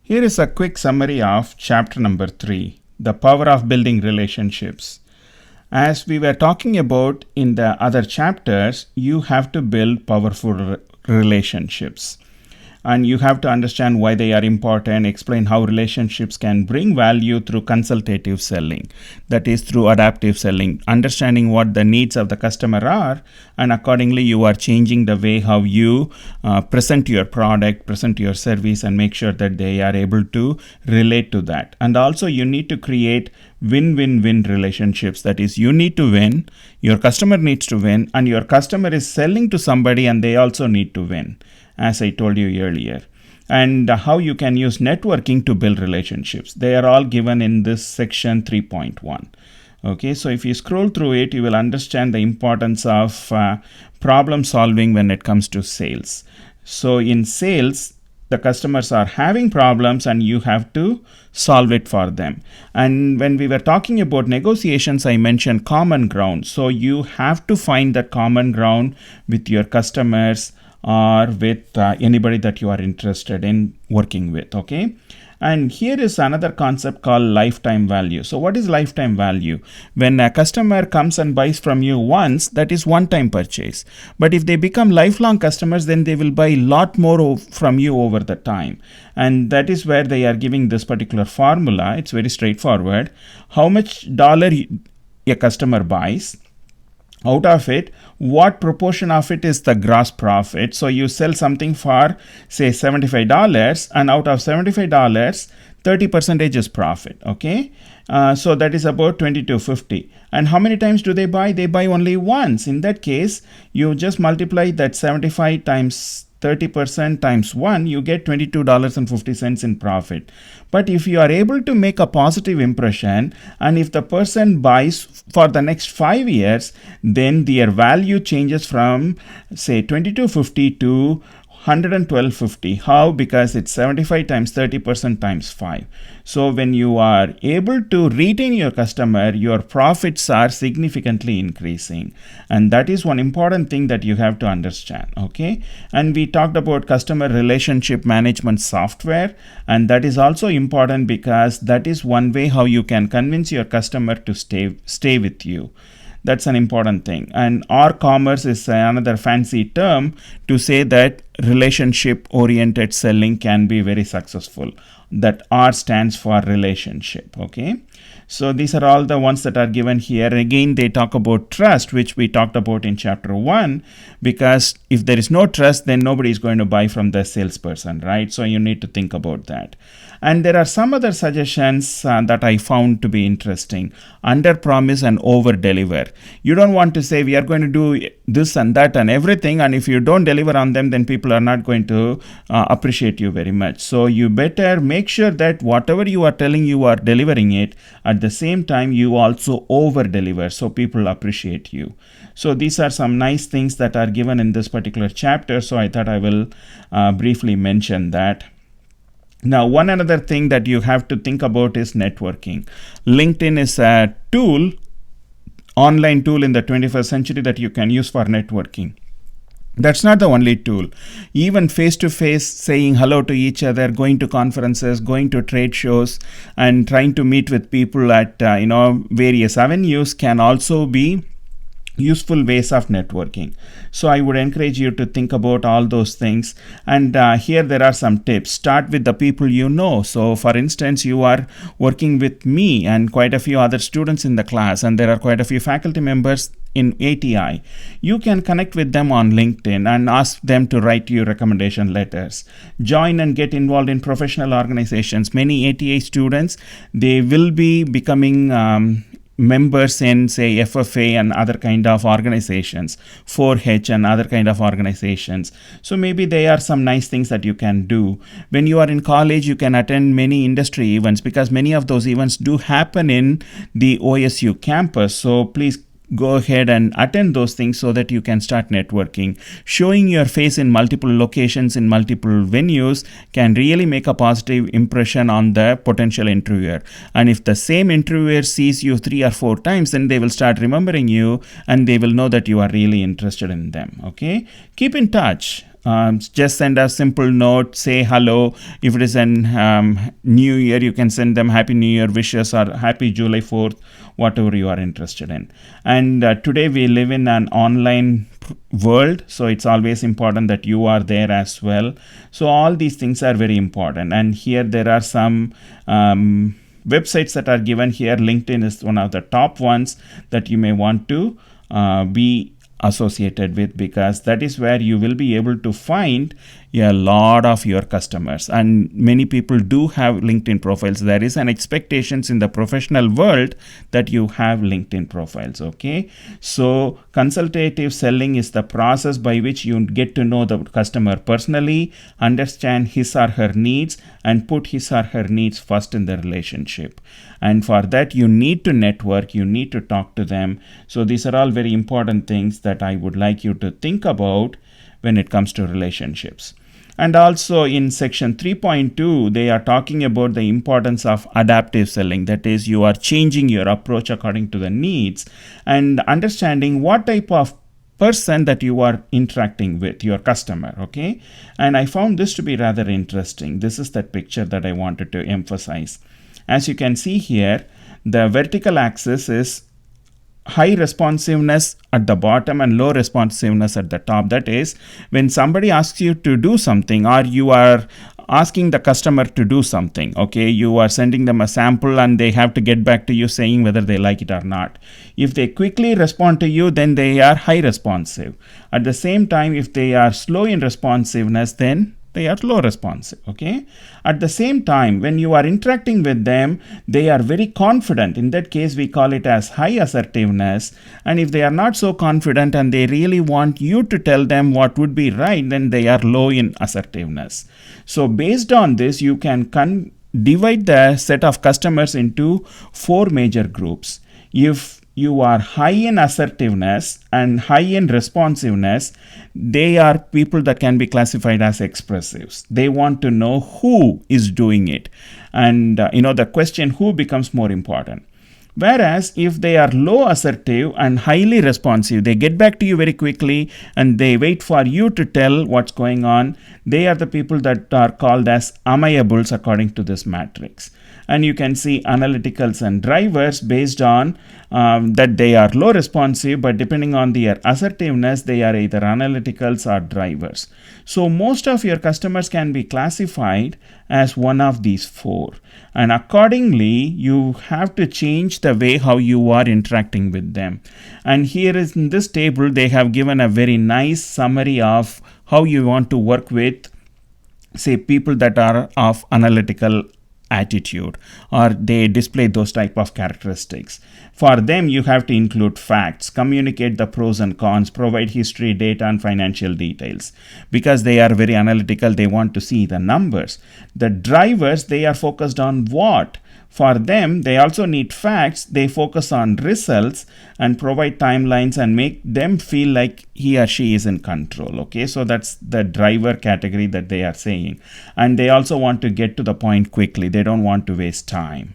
Here is a quick summary of chapter number 3, the power of building relationships. As we were talking about in the other chapters, you have to build powerful relationships. And you have to understand why they are important, explain how relationships can bring value through consultative selling, that is through adaptive selling, understanding what the needs of the customer are, and accordingly you are changing the way how you present your product, present your service, and make sure that they are able to relate to that. And also you need to create win-win-win relationships. That is, you need to win, your customer needs to win, and your customer is selling to somebody and they also need to win, as I told you earlier. And how you can use networking to build relationships. They are all given in this section 3.1. Okay, so if you scroll through it, you will understand the importance of problem solving when it comes to sales. So in sales, the customers are having problems and you have to solve it for them. And when we were talking about negotiations, I mentioned common ground. So you have to find that common ground with your customers or with anybody that you are interested in working with. Okay. And here is another concept called lifetime value. So what is lifetime value? When a customer comes and buys from you once, that is one-time purchase. But if they become lifelong customers, then they will buy a lot more from you over the time. And that is where they are giving this particular formula. It's very straightforward. How much dollar a customer buys, out of it, what proportion of it is the gross profit? So you sell something for, say, $75, and out of $75, 30% is profit. Okay, so that is about $22.50. And how many times do they buy? They buy only once. In that case, you just multiply that 75 times 30% times 1, you get $22.50 in profit. But if you are able to make a positive impression, and if the person buys for the next 5 years, then their value changes from, say, $22.50 to $112.50. How? Because it's 75 times 30% times 5. So when you are able to retain your customer, your profits are significantly increasing. And that is one important thing that you have to understand. Okay. And we talked about customer relationship management software. And that is also important because that is one way how you can convince your customer to stay with you. That's an important thing. And R-commerce is another fancy term to say that relationship-oriented selling can be very successful. That R stands for relationship. Okay. So these are all the ones that are given here. Again, they talk about trust, which we talked about in chapter 1, because if there is no trust, then nobody is going to buy from the salesperson, right? So you need to think about that. And there are some other suggestions that I found to be interesting. Under promise and over deliver. You don't want to say we are going to do this and that and everything, and if you don't deliver on them, then people are not going to appreciate you very much. So you better make sure that whatever you are telling, you are delivering it. At the same time, you also over deliver so people appreciate you. So these are some nice things that are given in this particular chapter. So I thought I will briefly mention that. Now, one another thing that you have to think about is networking. LinkedIn is a tool, online tool in the 21st century that you can use for networking. That's not the only tool. Even face-to-face, saying hello to each other, going to conferences, going to trade shows, and trying to meet with people at various avenues can also be useful ways of networking. So I would encourage you to think about all those things. And here there are some tips. Start with the people you know. So for instance, you are working with me and quite a few other students in the class, and there are quite a few faculty members in ATI. You can connect with them on LinkedIn and ask them to write you recommendation letters. Join and get involved in professional organizations. Many ATI students, they will be becoming members in, say, FFA and other kind of organizations, 4H and other kind of organizations. So maybe there are some nice things that you can do. When you are in college, you can attend many industry events because many of those events do happen in the OSU campus. So please go ahead and attend those things so that you can start networking. Showing your face in multiple locations, in multiple venues can really make a positive impression on the potential interviewer. And if the same interviewer sees you 3 or 4 times, then they will start remembering you and they will know that you are really interested in them. Okay? Keep in touch. Just send a simple note, say hello. If it is an new year, you can send them happy new year wishes or happy July 4th, whatever you are interested in. And today we live in an online world, so it's always important that you are there as well. So all these things are very important. And here there are some websites that are given here. LinkedIn is one of the top ones that you may want to be associated with, because that is where you will be able to find a lot of your customers. And many people do have LinkedIn profiles. There is an expectations in the professional world that you have LinkedIn profiles. Okay, so consultative selling is the process by which you get to know the customer personally, understand his or her needs, and put his or her needs first in the relationship. And for that you need to network, you need to talk to them. So these are all very important things that I would like you to think about when it comes to relationships. And also in section 3.2, they are talking about the importance of adaptive selling. That is, you are changing your approach according to the needs and understanding what type of person that you are interacting with, your customer. Okay, and I found this to be rather interesting. This is that picture that I wanted to emphasize. As you can see here, the vertical axis is high responsiveness at the bottom and low responsiveness at the top. That is, when somebody asks you to do something, or you are asking the customer to do something, okay, you are sending them a sample and they have to get back to you saying whether they like it or not. If they quickly respond to you, then they are high responsive. At the same time, if they are slow in responsiveness, then they are low responsive. Okay, at the same time, when you are interacting with them, they are very confident. In that case, we call it as high assertiveness. And if they are not so confident and they really want you to tell them what would be right, then they are low in assertiveness. So based on this, you can divide the set of customers into 4 major groups. If you are high in assertiveness and high in responsiveness, they are people that can be classified as expressives. They want to know who is doing it. And the question who becomes more important. Whereas if they are low assertive and highly responsive, they get back to you very quickly and they wait for you to tell what's going on. They are the people that are called as amiables according to this matrix. And you can see analyticals and drivers based on that they are low responsive, but depending on their assertiveness, they are either analyticals or drivers. So most of your customers can be classified as one of these 4. And accordingly, you have to change the way how you are interacting with them. And here is in this table, they have given a very nice summary of how you want to work with, say, people that are of analytical attitude, or they display those type of characteristics. For them, you have to include facts, communicate the pros and cons, provide history, data, and financial details. Because they are very analytical, they want to see the numbers. The drivers, they are focused on what? For them, they also need facts. They focus on results and provide timelines and make them feel like he or she is in control. Okay, so that's the driver category that they are saying. And they also want to get to the point quickly. They don't want to waste time.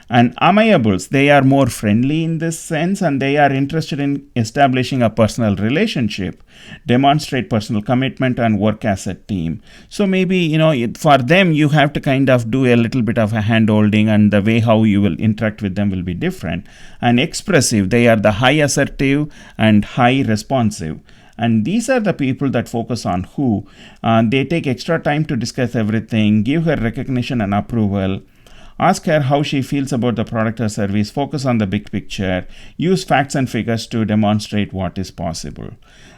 And amiables, they are more friendly in this sense, and they are interested in establishing a personal relationship, demonstrate personal commitment, and work as a team. So maybe, for them, you have to kind of do a little bit of a hand holding, and the way how you will interact with them will be different. And expressive, they are the high assertive and high responsive. And these are the people that focus on who. They take extra time to discuss everything, give her recognition and approval, ask her how she feels about the product or service, focus on the big picture, use facts and figures to demonstrate what is possible.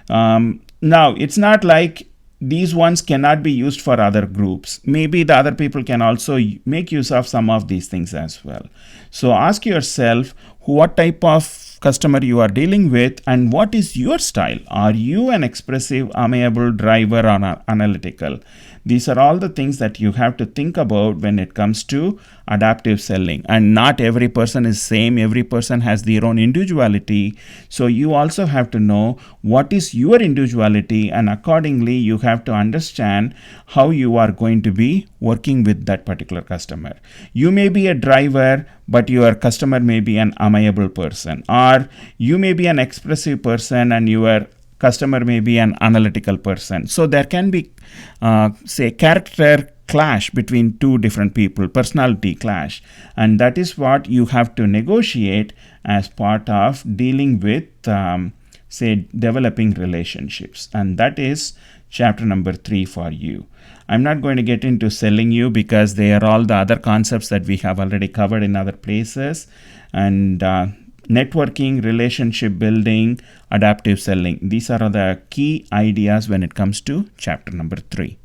Now, it's not like these ones cannot be used for other groups. Maybe the other people can also make use of some of these things as well. So ask yourself what type of customer you are dealing with and what is your style. Are you an expressive, amiable, driver, or analytical? These are all the things that you have to think about when it comes to adaptive selling. And not every person is same. Every person has their own individuality. So you also have to know what is your individuality, and accordingly you have to understand how you are going to be working with that particular customer. You may be a driver, but your customer may be an amiable person, or you may be an expressive person and your customer may be an analytical person. So there can be, say, character clash between two different people, personality clash. And that is what you have to negotiate as part of dealing with, say, developing relationships. And that is chapter number 3 for you. I'm not going to get into selling you because they are all the other concepts that we have already covered in other places. And networking, relationship building, adaptive selling. These are the key ideas when it comes to chapter number 3.